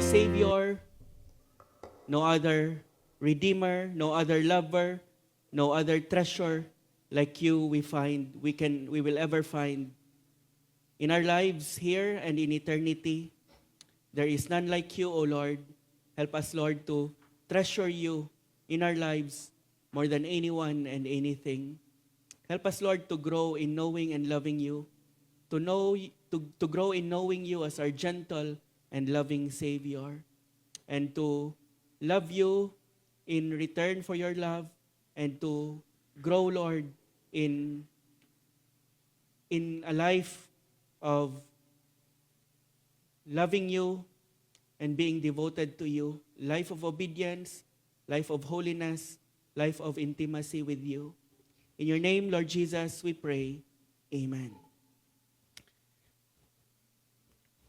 Savior, no other Redeemer, no other lover, no other treasure like you we will ever find. In our lives here and in eternity, there is none like you, O Lord. Help us, Lord, to treasure you in our lives more than anyone and anything. Help us, Lord, to grow in knowing and loving you, to grow in knowing you as our gentle and loving Savior, and to love you in return for your love, and to grow, Lord, in a life of loving you and being devoted to you, life of obedience, life of holiness, life of intimacy with you. In your name, Lord Jesus, we pray. Amen.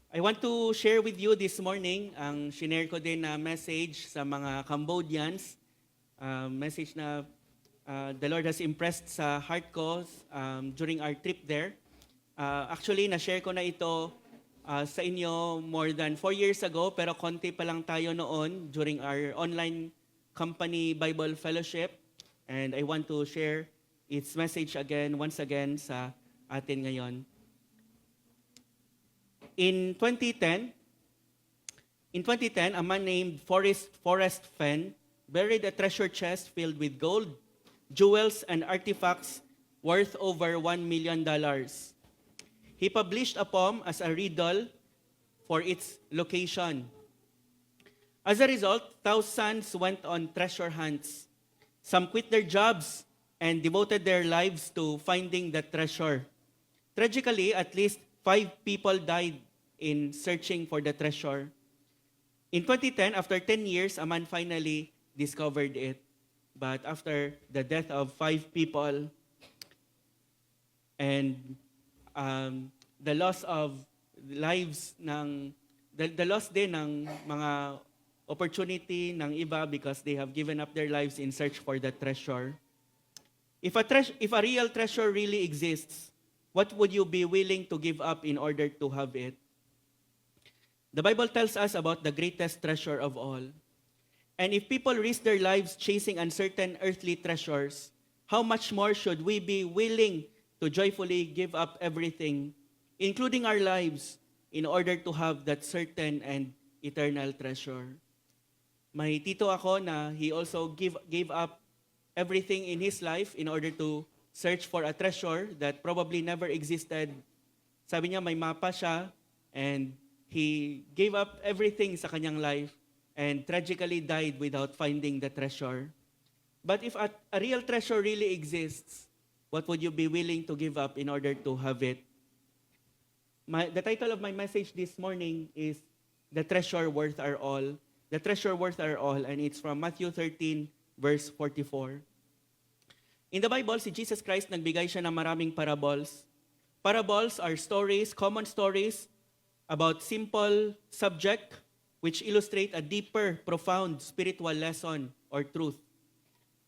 I want to share with you this morning ang shinare ko din na message sa mga Cambodians. Message na the Lord has impressed sa heart ko during our trip there. Actually, na-share ko na ito sa inyo more than 4 years ago, pero konti pa lang tayo noon during our online company Bible Fellowship. And I want to share its message once again sa atin ngayon. In 2010, a man named Forrest Fenn buried a treasure chest filled with gold, jewels, and artifacts worth over $1 million. He published a poem as a riddle for its location. As a result, thousands went on treasure hunts. Some quit their jobs and devoted their lives to finding the treasure. Tragically, at least 5 people died in searching for the treasure. In 2010, after 10 years, a man finally discovered it. But after the death of 5 people and the loss of lives the loss din ng mga opportunity ng iba because they have given up their lives in search for the treasure. If a real treasure really exists, what would you be willing to give up in order to have it? The Bible tells us about the greatest treasure of all. And if people risk their lives chasing uncertain earthly treasures, how much more should we be willing to joyfully give up everything, including our lives, in order to have that certain and eternal treasure? May tito ako na he also gave up everything in his life in order to search for a treasure that probably never existed. Sabi niya may mapa siya and he gave up everything sa kanyang life and tragically died without finding the treasure. But if a real treasure really exists, what would you be willing to give up in order to have it? The title of my message this morning is The Treasure Worth Our All. The Treasure Worth Our All, and it's from Matthew 13, verse 44. In the Bible, si Jesus Christ nagbigay siya ng maraming parables. Parables are stories, common stories, about simple subject which illustrate a deeper, profound spiritual lesson or truth.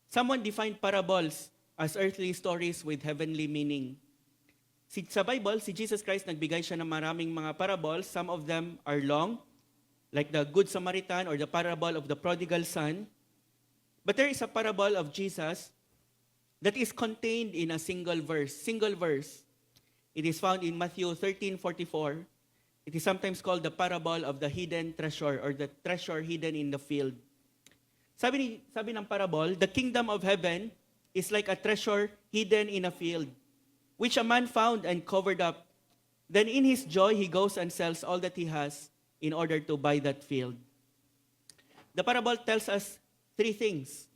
Someone defined parables as earthly stories with heavenly meaning. Sa Bible, si Jesus Christ nagbigay siya ng maraming mga parables. Some of them are long, like the Good Samaritan or the parable of the prodigal son. But there is a parable of Jesus that is contained in a single verse. It is found in Matthew 13:44. It is sometimes called the parable of the hidden treasure or the treasure hidden in the field. Sabi ng parable, the kingdom of heaven is like a treasure hidden in a field, which a man found and covered up. Then in his joy, he goes and sells all that he has in order to buy that field. The parable tells us 3 things.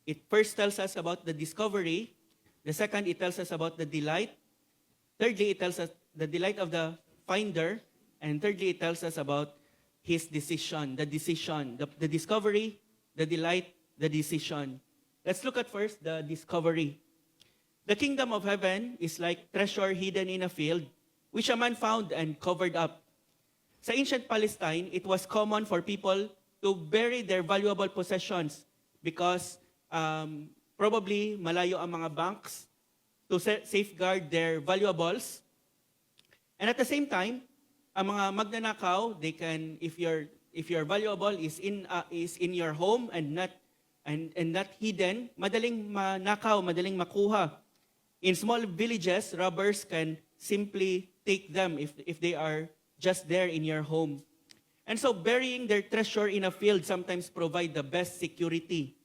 It first tells us about the discovery. The second, it tells us about the delight. Thirdly, it tells us the delight of the finder. And thirdly, it tells us about his decision, the discovery, the delight, the decision. Let's look at first the discovery. The kingdom of heaven is like treasure hidden in a field, which a man found and covered up. Sa ancient Palestine, it was common for people to bury their valuable possessions because probably malayo ang mga banks to safeguard their valuables. And at the same time, ang mga magnanakaw, they can, if if your valuable is in your home and not hidden, madaling manakaw, madaling makuha. In small villages, robbers can simply take them if they are just there in your home. And so burying their treasure in a field sometimes provide the best security.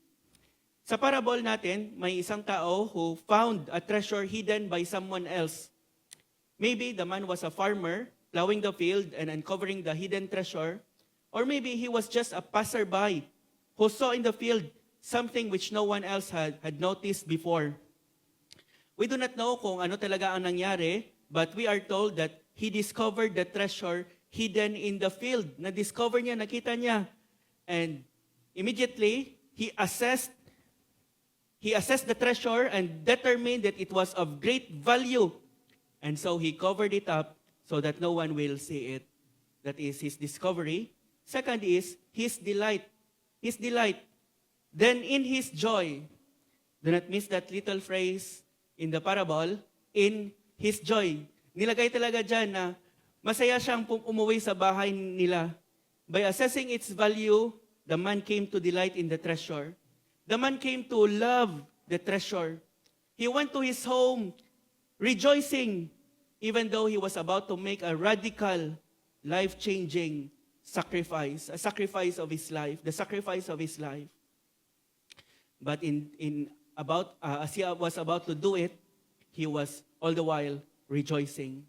Sa parable natin, may isang tao who found a treasure hidden by someone else. Maybe the man was a farmer plowing the field and uncovering the hidden treasure, or maybe he was just a passerby who saw in the field something which no one else had noticed before. We do not know kung ano talaga ang nangyari, but we are told that he discovered the treasure hidden in the field. Na-discover niya, nakita niya. And immediately, he assessed the treasure and determined that it was of great value. And so he covered it up so that no one will see it. That is his discovery. Second is his delight. His delight. Then in his joy, do not miss that little phrase in the parable, in his joy. Nilagay talaga dyan na masaya siyang umuwi sa bahay nila. By assessing its value, the man came to delight in the treasure. The man came to love the treasure. He went to his home rejoicing, even though he was about to make a radical, life-changing sacrifice, a sacrifice of his life, the sacrifice of his life. But as he was about to do it, he was all the while rejoicing.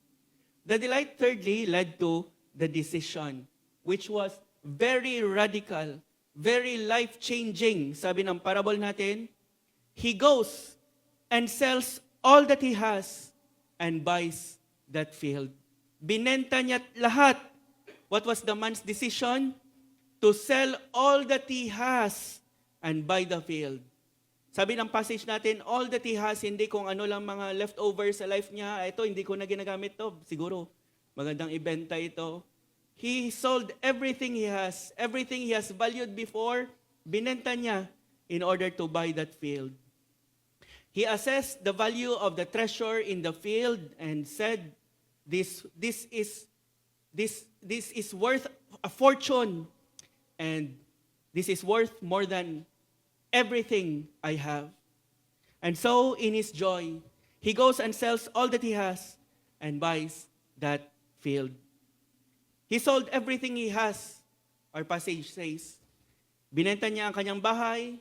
The delight, thirdly, led to the decision, which was very radical, very life-changing. Sabi ng parable natin, he goes and sells all that he has and buys that field. Binenta niya lahat. What was the man's decision? To sell all that he has and buy the field. Sabi ng passage natin, all that he has, hindi kung ano lang mga leftovers sa life niya, ito, hindi ko na ginagamit to. Siguro, magandang ibenta ito. He sold everything he has valued before, binenta niya in order to buy that field. He assessed the value of the treasure in the field and said, this is worth a fortune, and this is worth more than everything I have. And so, in his joy, he goes and sells all that he has and buys that field. He sold everything he has, our passage says. Binenta niya ang kanyang bahay,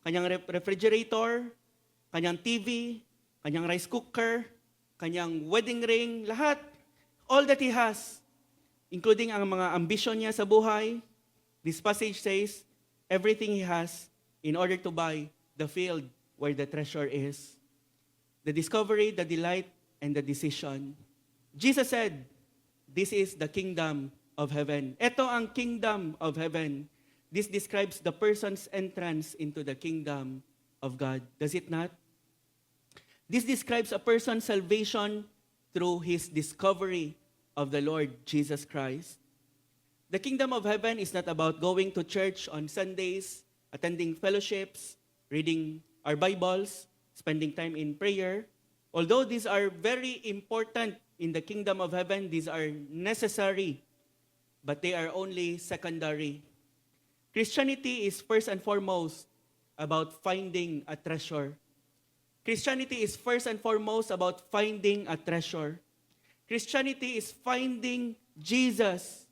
kanyang refrigerator, kanyang TV, kanyang rice cooker, kanyang wedding ring, lahat. All that he has, including ang mga ambition niya sa buhay. This passage says, everything he has in order to buy the field where the treasure is. The discovery, the delight, and the decision. Jesus said, this is the kingdom of heaven. Ito ang kingdom of heaven. This describes the person's entrance into the kingdom of God. Does it not? This describes a person's salvation through his discovery of the Lord Jesus Christ. The kingdom of heaven is not about going to church on Sundays, attending fellowships, reading our Bibles, spending time in prayer. Although these are very important in the kingdom of heaven, these are necessary, but they are only secondary. Christianity is first and foremost about finding a treasure. Christianity is first and foremost about finding a treasure. Christianity is finding Jesus,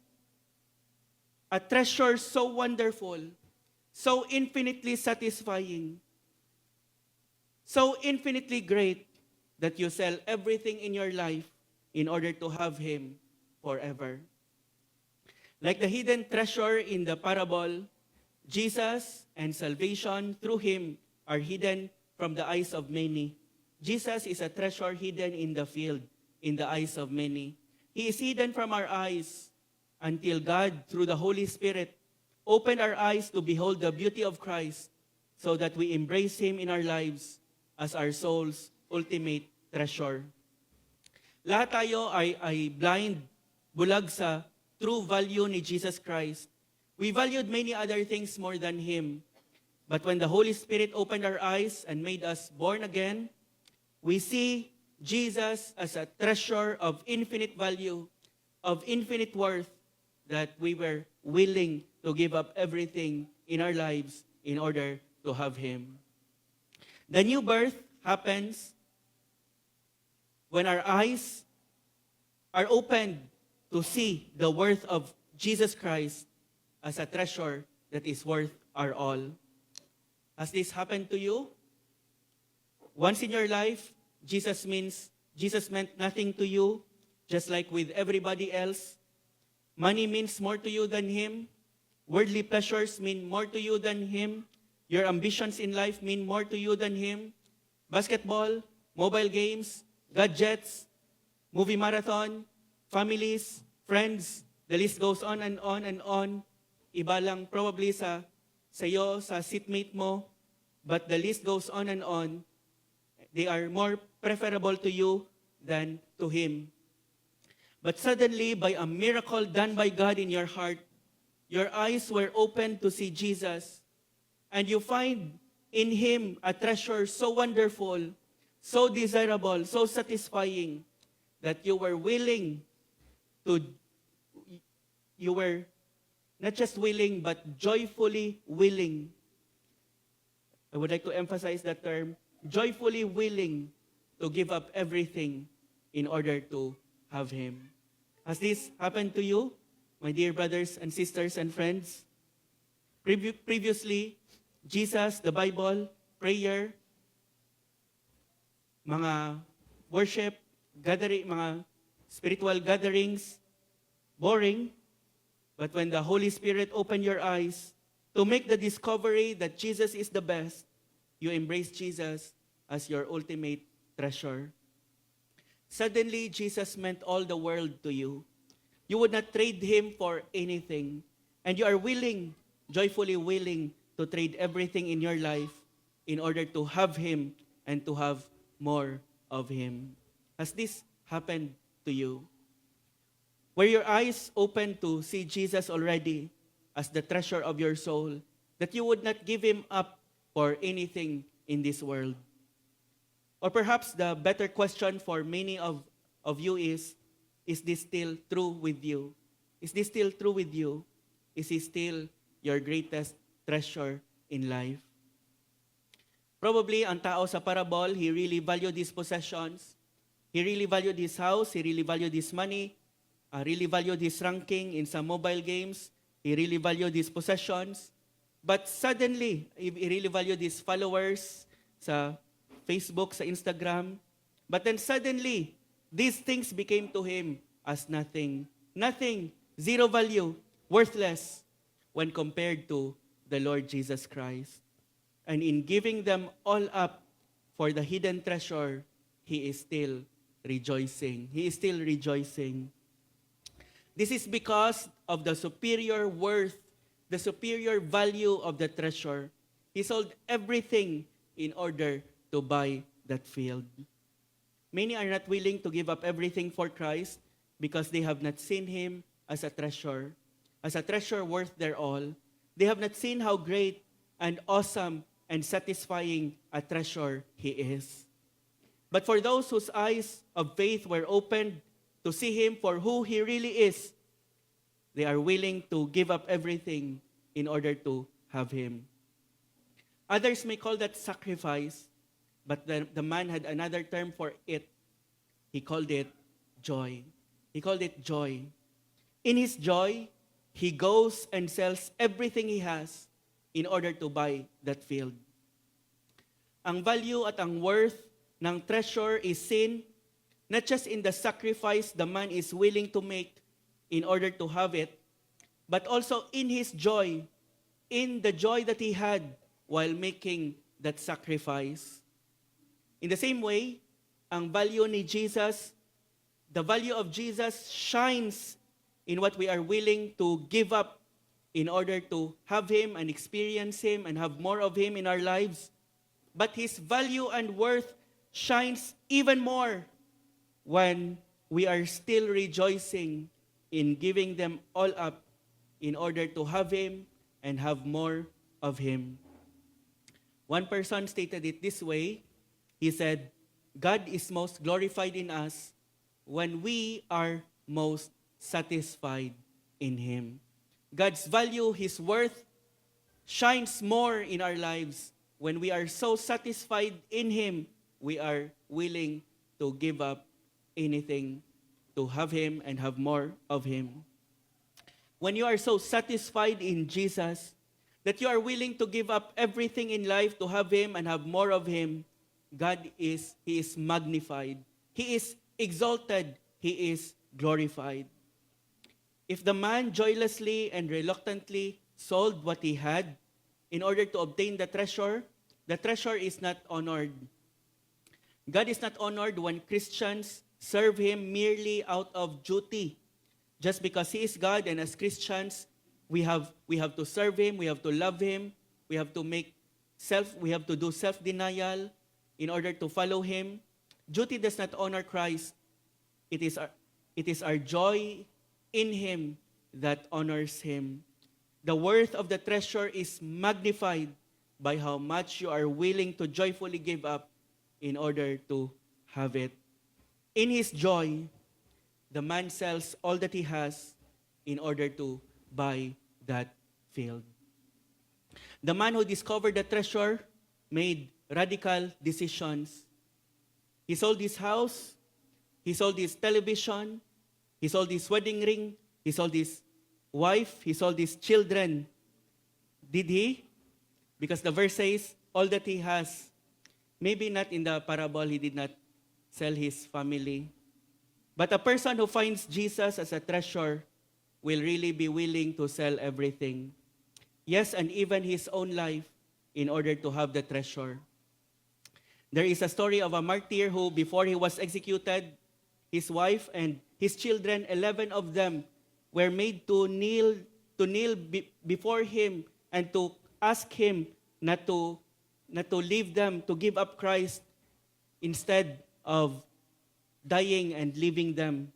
a treasure so wonderful, so infinitely satisfying, so infinitely great that you sell everything in your life in order to have Him forever. Like the hidden treasure in the parable, Jesus and salvation through Him are hidden from the eyes of many. Jesus is a treasure hidden in the field, in the eyes of many. He is hidden from our eyes until God, through the Holy Spirit, opened our eyes to behold the beauty of Christ so that we embrace Him in our lives as our soul's ultimate treasure. Lahat tayo ay blind, bulag sa true value ni Jesus Christ. We valued many other things more than Him. But when the Holy Spirit opened our eyes and made us born again, we see Jesus as a treasure of infinite value, of infinite worth that we were willing to give up everything in our lives in order to have Him. The new birth happens when our eyes are opened to see the worth of Jesus Christ as a treasure that is worth our all. Has this happened to you? Once in your life, Jesus meant nothing to you, just like with everybody else. Money means more to you than Him. Worldly pleasures mean more to you than Him. Your ambitions in life mean more to you than Him. Basketball, mobile games, gadgets, movie marathon, families, friends, the list goes on and on and on. Iba lang probably sa iyo, sa seatmate mo, but the list goes on and on. They are more preferable to you than to Him. But suddenly, by a miracle done by God in your heart, your eyes were opened to see Jesus, and you find in Him a treasure so wonderful, so desirable, so satisfying, that you were not just willing, but joyfully willing. I would like to emphasize that term, joyfully willing to give up everything in order to have Him. Has this happened to you, my dear brothers and sisters and friends? Previously, Jesus, the Bible, prayer, mga worship, gathering, mga spiritual gatherings, boring. But when the Holy Spirit opened your eyes to make the discovery that Jesus is the best, you embrace Jesus as your ultimate treasure. Suddenly, Jesus meant all the world to you. You would not trade Him for anything. And you are willing, joyfully willing, to trade everything in your life in order to have Him and to have more of Him. Has this happened to you? Were your eyes open to see Jesus already as the treasure of your soul, that you would not give Him up for anything in this world? Or perhaps the better question for many of you is this still true with you? Is this still true with you? Is He still your greatest treasure in life? Probably, ang tao sa parable, he really valued his possessions. He really valued his house. He really valued his money. Really valued his ranking in some mobile games. He really valued his possessions. But suddenly, he really valued his followers sa Facebook, sa Instagram. But then suddenly, these things became to him as nothing. Nothing, zero value, worthless when compared to the Lord Jesus Christ. And in giving them all up for the hidden treasure, he is still rejoicing. He is still rejoicing. This is because of the superior worth, the superior value of the treasure. He sold everything in order to buy that field. Many are not willing to give up everything for Christ because they have not seen Him as a treasure worth their all. They have not seen how great and awesome and satisfying a treasure He is. But for those whose eyes of faith were opened to see Him for who He really is, they are willing to give up everything in order to have Him. Others may call that sacrifice, but the man had another term for it. He called it joy. He called it joy. In his joy, he goes and sells everything he has in order to buy that field. Ang value at ang worth ng treasure is seen not just in the sacrifice the man is willing to make in order to have it, but also in his joy, in the joy that he had while making that sacrifice. In the same way, ang value ni Jesus, the value of Jesus shines in what we are willing to give up in order to have Him and experience Him and have more of Him in our lives. But His value and worth shines even more when we are still rejoicing in giving them all up in order to have Him and have more of Him. One person stated it this way. He said, God is most glorified in us when we are most satisfied in Him. God's value, His worth, shines more in our lives when we are so satisfied in Him, we are willing to give up anything to have Him and have more of Him. When you are so satisfied in Jesus that you are willing to give up everything in life to have Him and have more of Him, He is magnified. He is exalted. He is glorified. If the man joylessly and reluctantly sold what he had in order to obtain the treasure is not honored. God is not honored when Christians serve Him merely out of duty. Just because He is God, and as Christians, we have to serve Him, we have to love Him, we have to do self-denial in order to follow Him. Duty does not honor Christ. It is our joy in Him that honors Him. The worth of the treasure is magnified by how much you are willing to joyfully give up in order to have it. In his joy, the man sells all that he has in order to buy that field. The man who discovered the treasure made radical decisions. He sold his house, he sold his television, he sold his wedding ring, he sold his wife, he sold his children. Did he? Because the verse says, all that he has. Maybe not in the parable, he did not sell his family. But a person who finds Jesus as a treasure will really be willing to sell everything. Yes, and even his own life in order to have the treasure. There is a story of a martyr who, before he was executed, his wife and his children, 11 of them, were made to kneel before him and to ask him not to leave them, to give up Christ instead of dying and leaving them.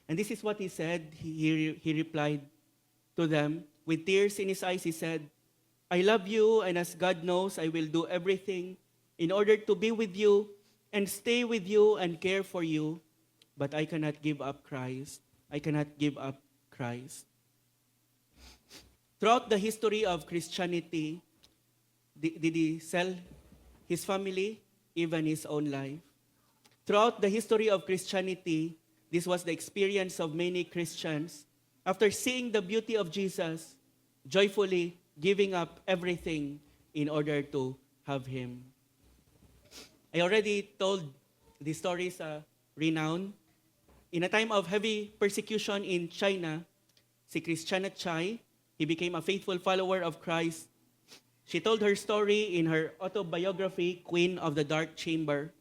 And this is what he said. He replied to them with tears in his eyes. He said, I love you, and as God knows, I will do everything in order to be with you and stay with you and care for you, but I cannot give up Christ. I cannot give up Christ. Throughout the history of Christianity, did he sell his family, even his own life? Throughout the history of Christianity, this was the experience of many Christians. After seeing the beauty of Jesus, joyfully giving up everything in order to have Him. I already told the stories renowned. In a time of heavy persecution in China, si Christiana Chai, he became a faithful follower of Christ. She told her story in her autobiography, Queen of the Dark Chamber.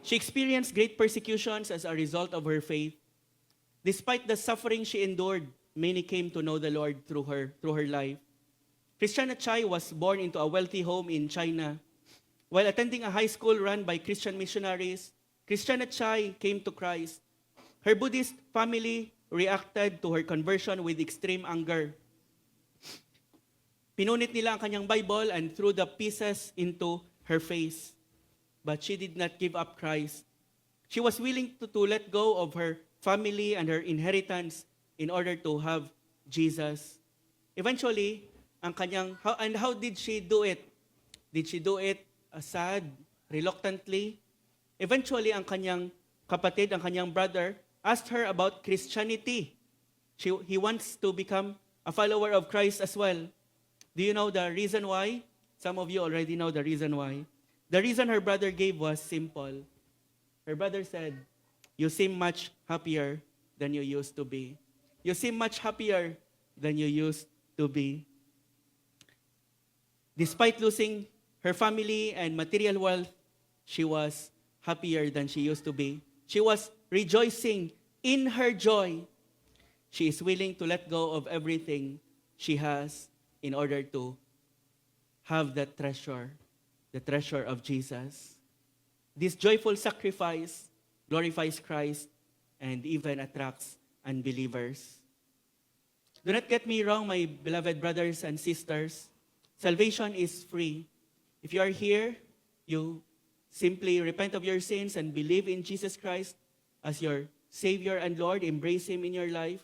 She experienced great persecutions as a result of her faith. Despite the suffering she endured, many came to know the Lord through her life. Christiana Chai was born into a wealthy home in China. While attending a high school run by Christian missionaries, Christiana Chai came to Christ. Her Buddhist family reacted to her conversion with extreme anger. Pinunit nila ang kanyang Bible and threw the pieces into her face. But she did not give up Christ. She was willing to let go of her family and her inheritance in order to have Jesus. Eventually, how did she do it? Did she do it sad, reluctantly? Eventually, ang kanyang kapatid, ang kanyang brother, asked her about Christianity. He wants to become a follower of Christ as well. Do you know the reason why? Some of you already know the reason why. The reason her brother gave was simple. Her brother said, you seem much happier than you used to be. You seem much happier than you used to be. Despite losing her family and material wealth, she was happier than she used to be. She was rejoicing in her joy. She is willing to let go of everything she has in order to have that treasure, the treasure of Jesus. This joyful sacrifice glorifies Christ and even attracts unbelievers. Do not get me wrong, my beloved brothers and sisters. Salvation is free. If you are here, you simply repent of your sins and believe in Jesus Christ as your Savior and Lord. Embrace Him in your life.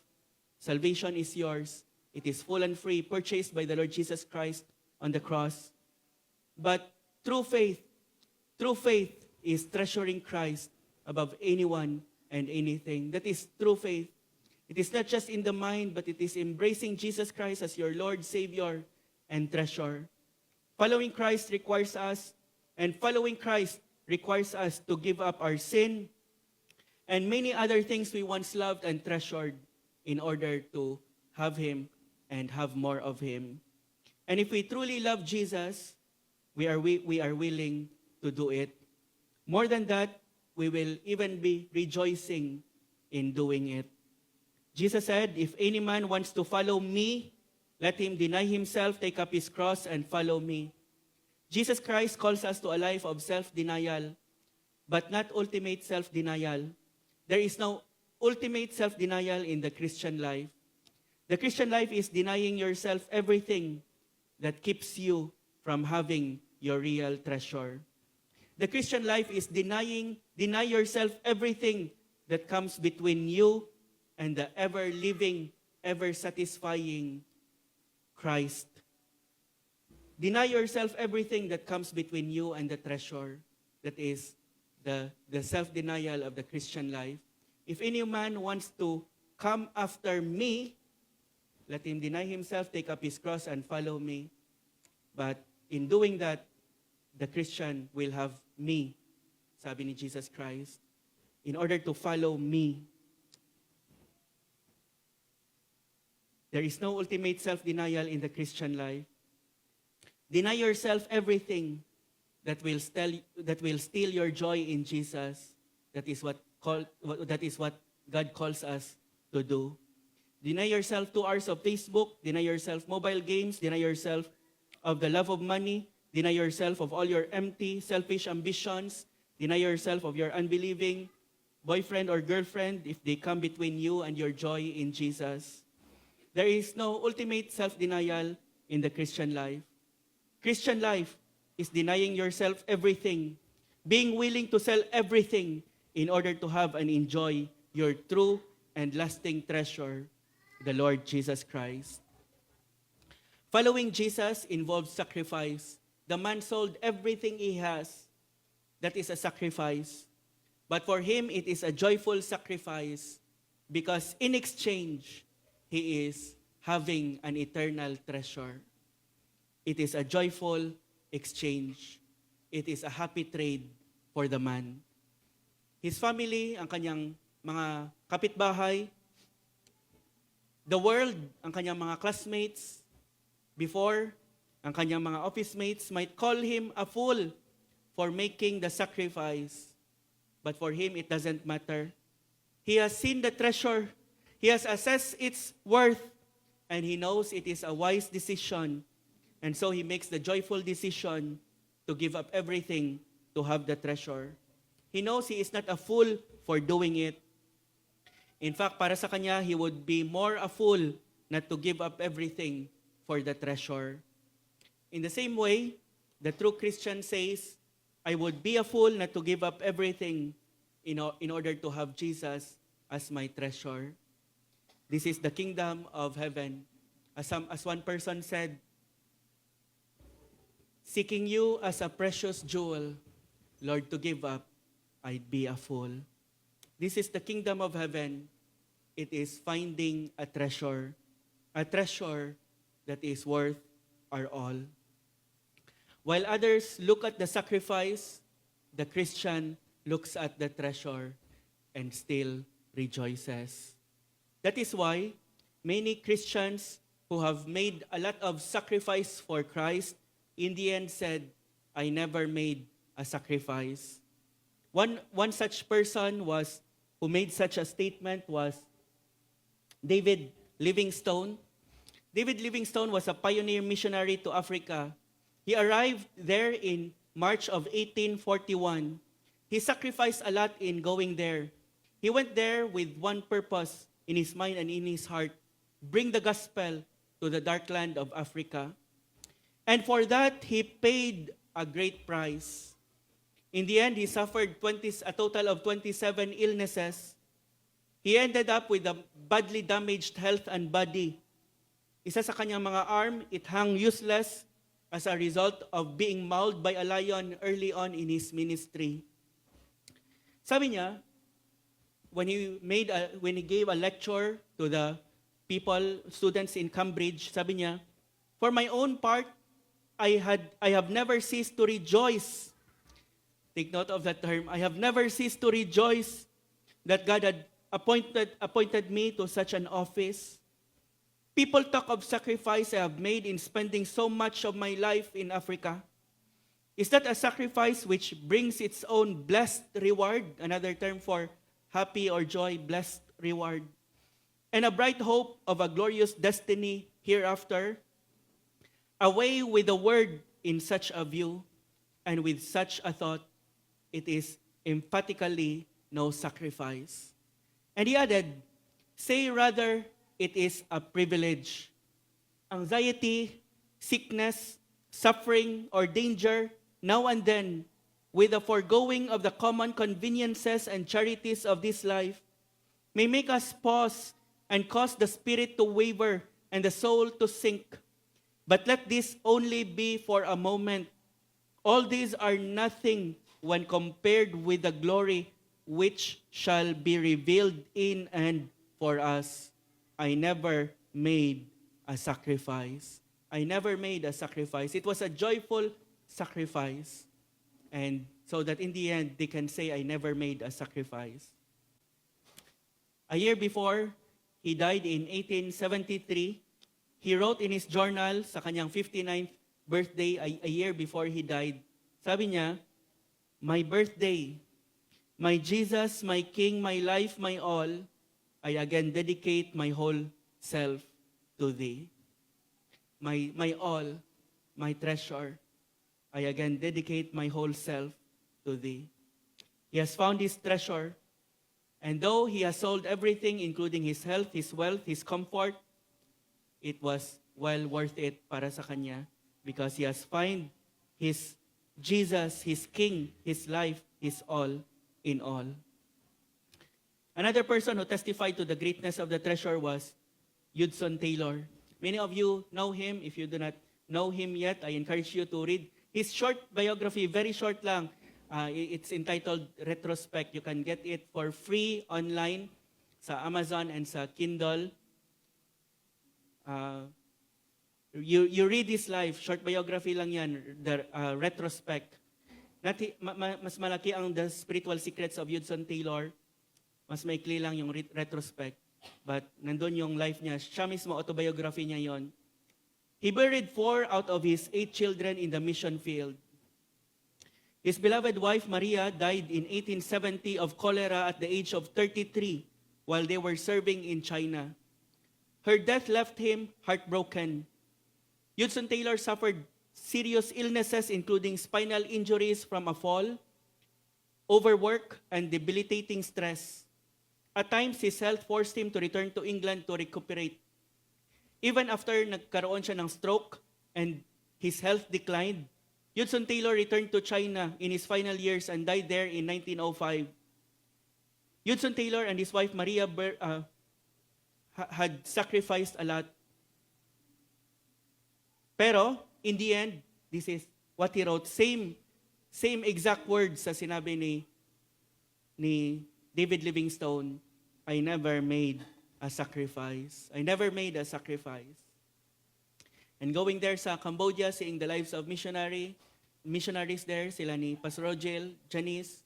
Salvation is yours. It is full and free, purchased by the Lord Jesus Christ on the cross. But true faith is treasuring Christ above anyone and anything. That is true faith. It is not just in the mind, but it is embracing Jesus Christ as your Lord, Savior, and treasure. Following Christ requires us to give up our sin and many other things we once loved and treasured in order to have Him and have more of Him. And if we truly love Jesus, we are willing to do it. More than that, we will even be rejoicing in doing it. Jesus said, if any man wants to follow me, let him deny himself, take up his cross, and follow me. Jesus Christ calls us to a life of self-denial, but not ultimate self-denial. There is no ultimate self-denial in the Christian life. The Christian life is denying yourself everything that keeps you from having your real treasure. The Christian life is deny yourself everything that comes between you and the ever-living, ever-satisfying Christ. Deny yourself everything that comes between you and the treasure that is the self-denial of the Christian life. If any man wants to come after me, let him deny himself, take up his cross, and follow me. But in doing that, the Christian will have me, sabi ni Jesus Christ. In order to follow me, there is no ultimate self-denial in the Christian life. Deny yourself everything that will steal your joy in Jesus. That is what God calls us to do. Deny yourself 2 hours of Facebook. Deny yourself mobile games. Deny yourself of the love of money. Deny yourself of all your empty, selfish ambitions. Deny yourself of your unbelieving boyfriend or girlfriend if they come between you and your joy in Jesus. There is no ultimate self-denial in the Christian life. Christian life is denying yourself everything, being willing to sell everything in order to have and enjoy your true and lasting treasure, the Lord Jesus Christ. Following Jesus involves sacrifice. The man sold everything he has. That is a sacrifice. But for him, it is a joyful sacrifice because in exchange, he is having an eternal treasure. It is a joyful exchange. It is a happy trade for the man. His family, ang kanyang mga kapitbahay, the world, ang kanyang mga classmates, before, ang kanyang mga office mates might call him a fool for making the sacrifice. But for him, it doesn't matter. He has seen the treasure. He has assessed its worth. And he knows it is a wise decision. And so he makes the joyful decision to give up everything to have the treasure. He knows he is not a fool for doing it. In fact, para sa kanya, he would be more a fool not to give up everything for the treasure. In the same way, the true Christian says, I would be a fool not to give up everything in order to have Jesus as my treasure. This is the kingdom of heaven. As one person said, seeking you as a precious jewel, Lord, to give up, I'd be a fool. This is the kingdom of heaven. It is finding a treasure that is worth our all. While others look at the sacrifice, the Christian looks at the treasure and still rejoices. That is why many Christians who have made a lot of sacrifice for Christ, in the end said, I never made a sacrifice. One such person who made such a statement was David Livingstone. David Livingstone was a pioneer missionary to Africa. He arrived there in March of 1841. He sacrificed a lot in going there. He went there with one purpose in his mind and in his heart, bring the gospel to the dark land of Africa. And for that, he paid a great price. In the end, he suffered a total of 27 illnesses. He ended up with a badly damaged health and body. Isa sa kanyang mga arm, it hung useless as a result of being mauled by a lion early on in his ministry. Sabi niya, when he gave a lecture to the students in Cambridge, sabi niya, "For my own part, I have never ceased to rejoice." Take note of that term. I have never ceased to rejoice that God had appointed me to such an office. People talk of sacrifice I have made in spending so much of my life in Africa. Is that a sacrifice which brings its own blessed reward? Another term for happy or joy, blessed reward. And a bright hope of a glorious destiny hereafter. Away with the word in such a view, and with such a thought, it is emphatically no sacrifice. And he added, say rather, it is a privilege. Anxiety, sickness, suffering, or danger, now and then, with the foregoing of the common conveniences and charities of this life, may make us pause and cause the spirit to waver and the soul to sink. But let this only be for a moment. All these are nothing when compared with the glory which shall be revealed in and for us. I never made a sacrifice. I never made a sacrifice. It was a joyful sacrifice. And so that in the end, they can say, I never made a sacrifice. A year before, he died in 1873. He wrote in his journal sa kanyang 59th birthday, a year before he died. Sabi niya, my birthday, my Jesus, my King, my life, my all, I again dedicate my whole self to Thee. My all, my treasure, I again dedicate my whole self to Thee. He has found his treasure, and though he has sold everything, including his health, his wealth, his comfort, it was well worth it para sa kanya because he has found his Jesus, his King, his life, his all in all. Another person who testified to the greatness of the treasure was Hudson Taylor. Many of you know him. If you do not know him yet, I encourage you to read his short biography, very short lang. It's entitled Retrospect. You can get it for free online sa Amazon and sa Kindle. You read his life, short biography lang yan, the retrospect. Mas malaki ang The Spiritual Secrets of Hudson Taylor. Mas maikli lang yung retrospect. But nandun yung life niya. Siya mismo, autobiography niya yon. He buried 4 out of his 8 children in the mission field. His beloved wife, Maria, died in 1870 of cholera at the age of 33 while they were serving in China. Her death left him heartbroken. Hudson Taylor suffered serious illnesses including spinal injuries from a fall, overwork, and debilitating stress. At times, his health forced him to return to England to recuperate. Even after nagkaroon siya ng stroke and his health declined, Hudson Taylor returned to China in his final years and died there in 1905. Hudson Taylor and his wife Maria had sacrificed a lot. Pero, in the end, this is what he wrote. Same exact words sa sinabi ni David Livingstone, I never made a sacrifice. I never made a sacrifice. And going there sa Cambodia, seeing the lives of missionaries there, sila ni Pastor Rogel, Janice,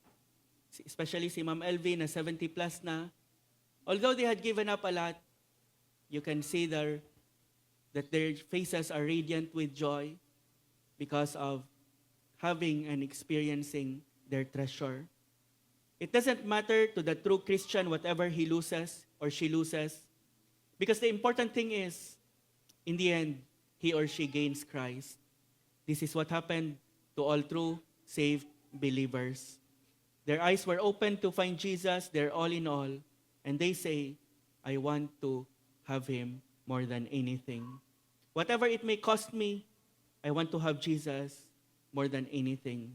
especially si Ma'am Elvie na 70 plus na. Although they had given up a lot, you can see that their faces are radiant with joy because of having and experiencing their treasure. It doesn't matter to the true Christian whatever he loses or she loses, because the important thing is, in the end, he or she gains Christ. This is what happened to all true saved believers. Their eyes were open to find Jesus, their all in all, and they say, I want to have Him more than anything. Whatever it may cost me, I want to have Jesus more than anything.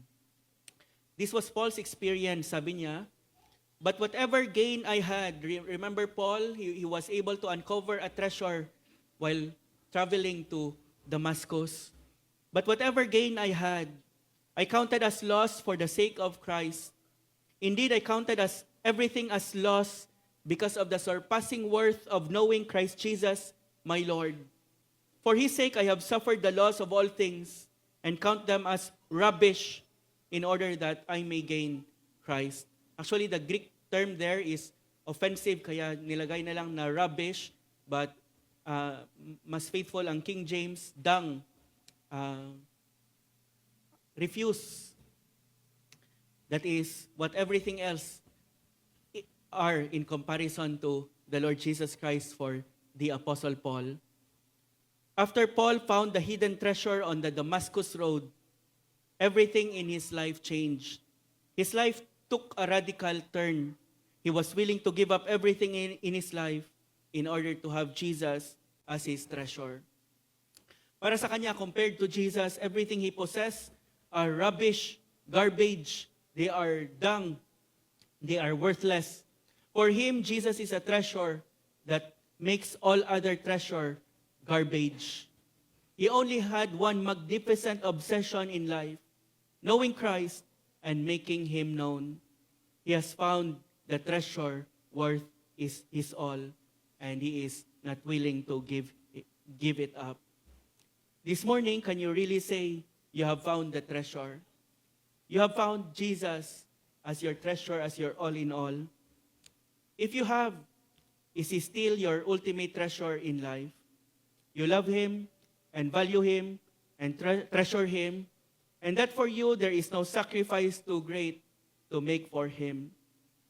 This was Paul's experience, sabi niya, But whatever gain I had, remember Paul, he was able to uncover a treasure while traveling to Damascus. But whatever gain I had, I counted as loss for the sake of Christ. Indeed, I counted as everything as loss because of the surpassing worth of knowing Christ Jesus, my Lord. For his sake, I have suffered the loss of all things and count them as rubbish in order that I may gain Christ. Actually, the Greek term there is offensive, kaya nilagay na lang na rubbish, but mas faithful ang King James, dung, refuse. That is what everything else are in comparison to the Lord Jesus Christ for the Apostle Paul. After Paul found the hidden treasure on the Damascus road, everything in his life changed. His life took a radical turn. He was willing to give up everything in his life in order to have Jesus as his treasure. Para sa kanya, compared to Jesus, everything he possessed are rubbish, garbage. They are dung. They are worthless. For him, Jesus is a treasure that makes all other treasure garbage. He only had one magnificent obsession in life, knowing Christ and making him known. He has found the treasure worth is his all, and he is not willing to give it up. This morning, can you really say you have found the treasure? You have found Jesus as your treasure, as your all in all. If you have, is he still your ultimate treasure in life? You love him and value him and treasure him, and that for you there is no sacrifice too great to make for him.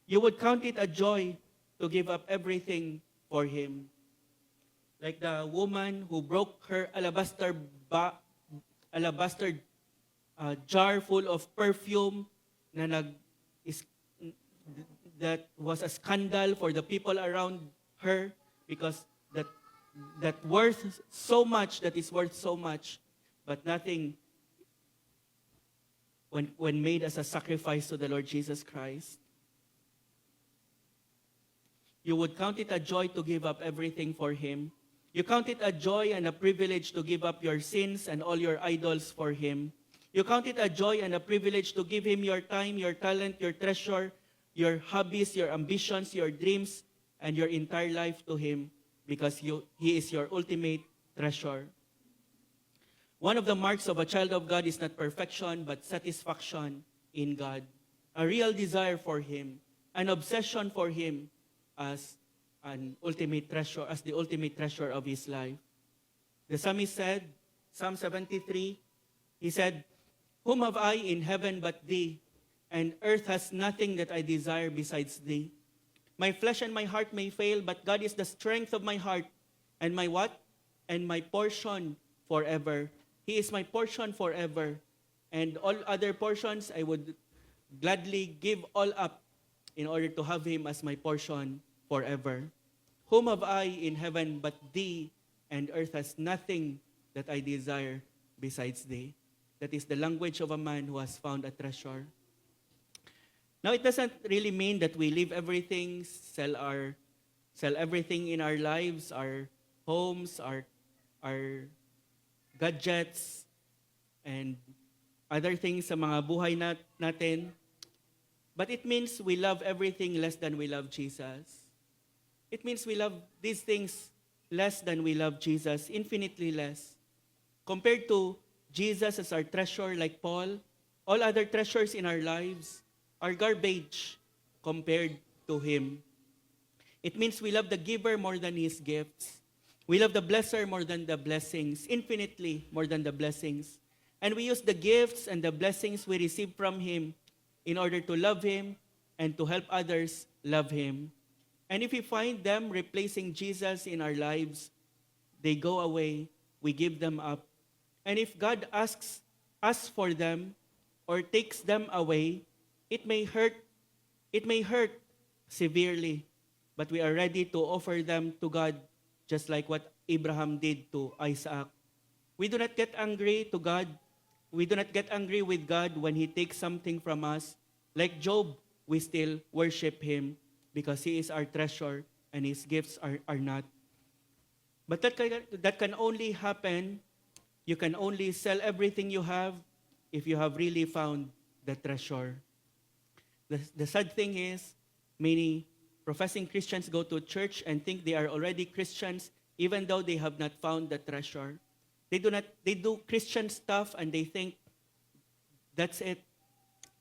You would count it a joy to give up everything for him. Like the woman who broke her alabaster jar full of perfume that was a scandal for the people around her because that worth so much, that is worth so much, but nothing when made as a sacrifice to the Lord Jesus Christ. You would count it a joy to give up everything for him. You count it a joy and a privilege to give up your sins and all your idols for him. You count it a joy and a privilege to give him your time, your talent, your treasure, your hobbies, your ambitions, your dreams, and your entire life to him because he is your ultimate treasure. One of the marks of a child of God is not perfection, but satisfaction in God. A real desire for him, an obsession for him as an ultimate treasure, as the ultimate treasure of his life. The psalmist said, Psalm 73, he said, "Whom have I in heaven but thee? And earth has nothing that I desire besides thee. My flesh and my heart may fail, but God is the strength of my heart, and my what? And my portion forever." He is my portion forever. And all other portions I would gladly give all up in order to have him as my portion forever. Whom have I in heaven but thee, and earth has nothing that I desire besides thee. That is the language of a man who has found a treasure. Now, it doesn't really mean that we leave everything, sell everything in our lives, our homes, our gadgets, and other things sa mga buhay natin. But it means we love everything less than we love Jesus. It means we love these things less than we love Jesus, infinitely less. Compared to Jesus as our treasure, like Paul, all other treasures in our lives are garbage compared to him. It means we love the giver more than his gifts. We love the blesser more than the blessings, infinitely more than the blessings. And we use the gifts and the blessings we receive from him in order to love him and to help others love him. And if we find them replacing Jesus in our lives, they go away, we give them up. And if God asks us for them or takes them away, it may hurt severely, but we are ready to offer them to God, just like what Abraham did to Isaac. We do not get angry to God. We do not get angry with God when he takes something from us. Like Job, we still worship Him because He is our treasure and His gifts are not. But that can only happen, you can only sell everything you have if you have really found the treasure. The sad thing is, many professing Christians go to church and think they are already Christians even though they have not found the treasure. They do Christian stuff and they think that's it,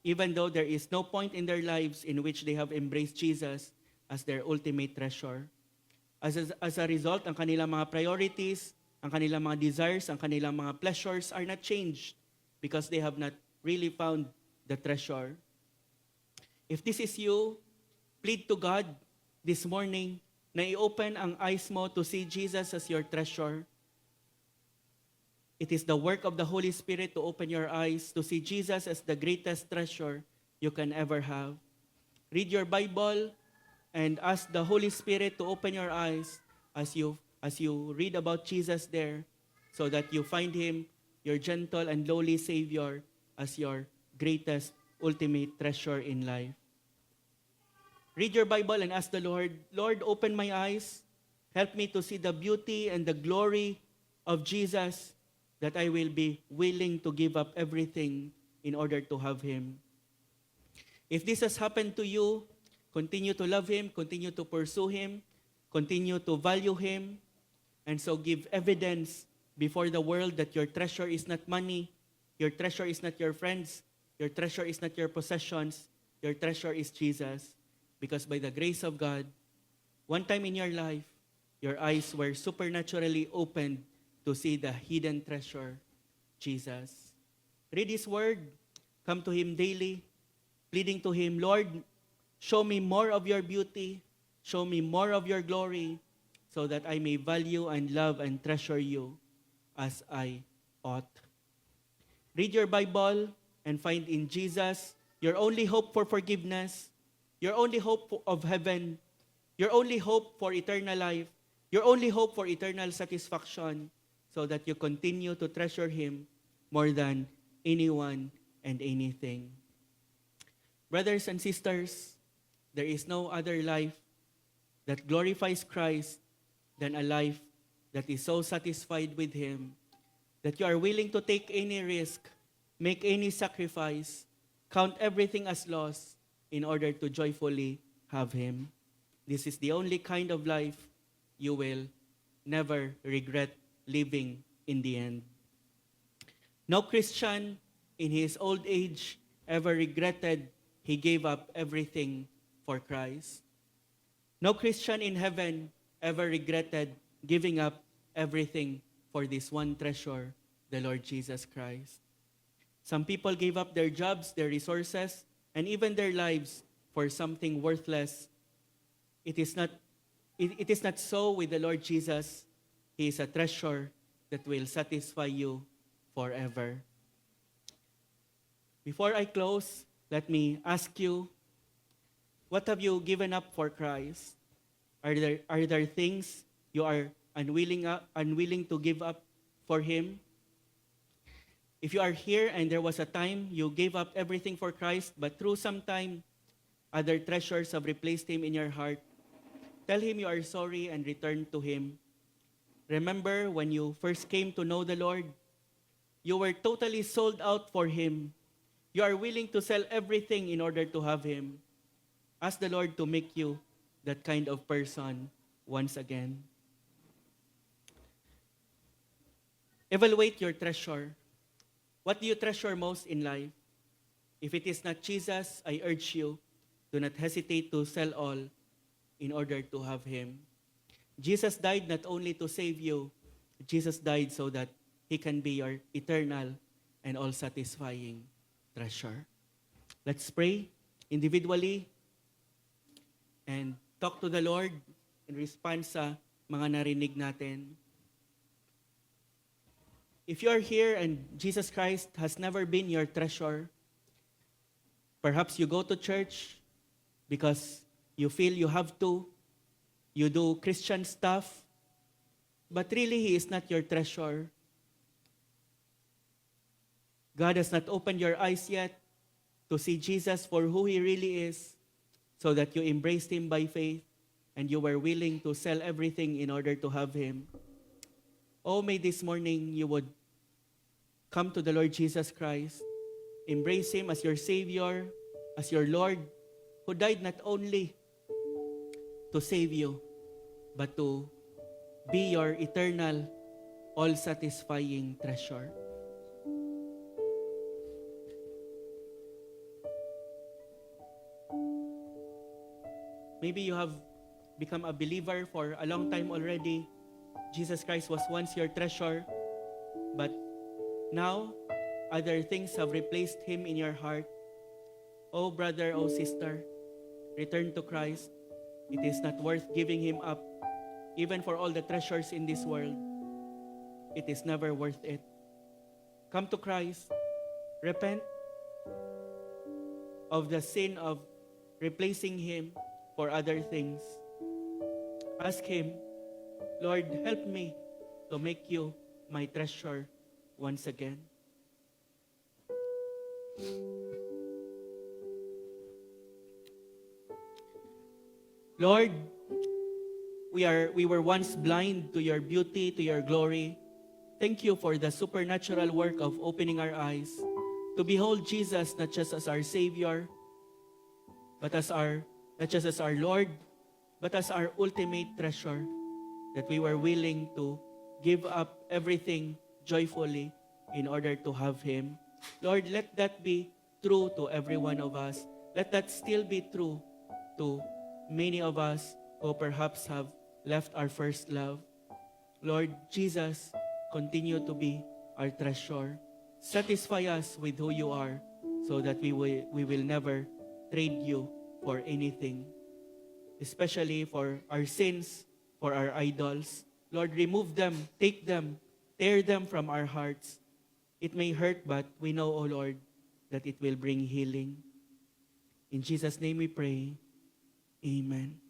even though there is no point in their lives in which they have embraced Jesus as their ultimate treasure. As a result, ang kanilang mga priorities, ang kanilang mga desires, ang kanilang mga pleasures are not changed because they have not really found the treasure. If this is you, plead to God this morning na i-open ang eyes mo to see Jesus as your treasure. It is the work of the Holy Spirit to open your eyes to see Jesus as the greatest treasure you can ever have. Read your Bible and ask the Holy Spirit to open your eyes as you read about Jesus there, so that you find Him, your gentle and lowly Savior, as your greatest, ultimate treasure in life. Read your Bible and ask the Lord, Lord, open my eyes. Help me to see the beauty and the glory of Jesus, that I will be willing to give up everything in order to have Him. If this has happened to you, continue to love Him, continue to pursue Him, continue to value Him, and so give evidence before the world that your treasure is not money, your treasure is not your friends, your treasure is not your possessions, your treasure is Jesus. Because by the grace of God, one time in your life, your eyes were supernaturally opened to see the hidden treasure, Jesus. Read His Word. Come to Him daily, pleading to Him, Lord, show me more of your beauty, show me more of your glory, so that I may value and love and treasure you as I ought. Read your Bible and find in Jesus your only hope for forgiveness, your only hope of heaven, your only hope for eternal life, your only hope for eternal satisfaction, so that you continue to treasure Him more than anyone and anything. Brothers and sisters, there is no other life that glorifies Christ than a life that is so satisfied with Him that you are willing to take any risk, make any sacrifice, count everything as loss in order to joyfully have Him. This is the only kind of life you will never regret living in the end. No Christian in his old age ever regretted he gave up everything for Christ. No Christian in heaven ever regretted giving up everything for this one treasure, the Lord Jesus Christ. Some people gave up their jobs, their resources, and even their lives for something worthless. It is not so with the Lord Jesus. He is a treasure that will satisfy you forever. Before I close, let me ask you, what have you given up for Christ? Are there things you are unwilling to give up for Him? If you are here and there was a time you gave up everything for Christ, but through some time, other treasures have replaced Him in your heart, tell Him you are sorry and return to Him. Remember when you first came to know the Lord, you were totally sold out for Him. You are willing to sell everything in order to have Him. Ask the Lord to make you that kind of person once again. Evaluate your treasure. What do you treasure most in life? If it is not Jesus, I urge you, do not hesitate to sell all in order to have Him. Jesus died not only to save you, Jesus died so that He can be your eternal and all-satisfying treasure. Let's pray individually and talk to the Lord in response sa mga narinig natin. If you are here and Jesus Christ has never been your treasure, perhaps you go to church because you feel you have to, you do Christian stuff, but really He is not your treasure. God has not opened your eyes yet to see Jesus for who He really is, so that you embraced Him by faith and you were willing to sell everything in order to have Him. Oh, may this morning you would come to the Lord Jesus Christ, embrace Him as your Savior, as your Lord, who died not only to save you, but to be your eternal, all-satisfying treasure. Maybe you have become a believer for a long time already. Jesus Christ was once your treasure, but now other things have replaced Him in your heart. Oh brother, oh sister, return to Christ. It is not worth giving Him up. Even for all the treasures in this world, it is never worth it. Come to Christ. Repent of the sin of replacing Him for other things. Ask Him, Lord, help me to make you my treasure once again. Lord, we were once blind to your beauty, to your glory. Thank you for the supernatural work of opening our eyes to behold Jesus not just as our Savior, but not just as our Lord, but as our ultimate treasure, that we were willing to give up everything joyfully in order to have Him. Lord, let that be true to every one of us. Let that still be true to many of us who perhaps have left our first love. Lord Jesus, continue to be our treasure. Satisfy us with who you are so that we will never trade you for anything, especially for our sins, for our idols. Lord, remove them, take them, tear them from our hearts. It may hurt, but we know, O Lord, that it will bring healing. In Jesus' name we pray. Amen.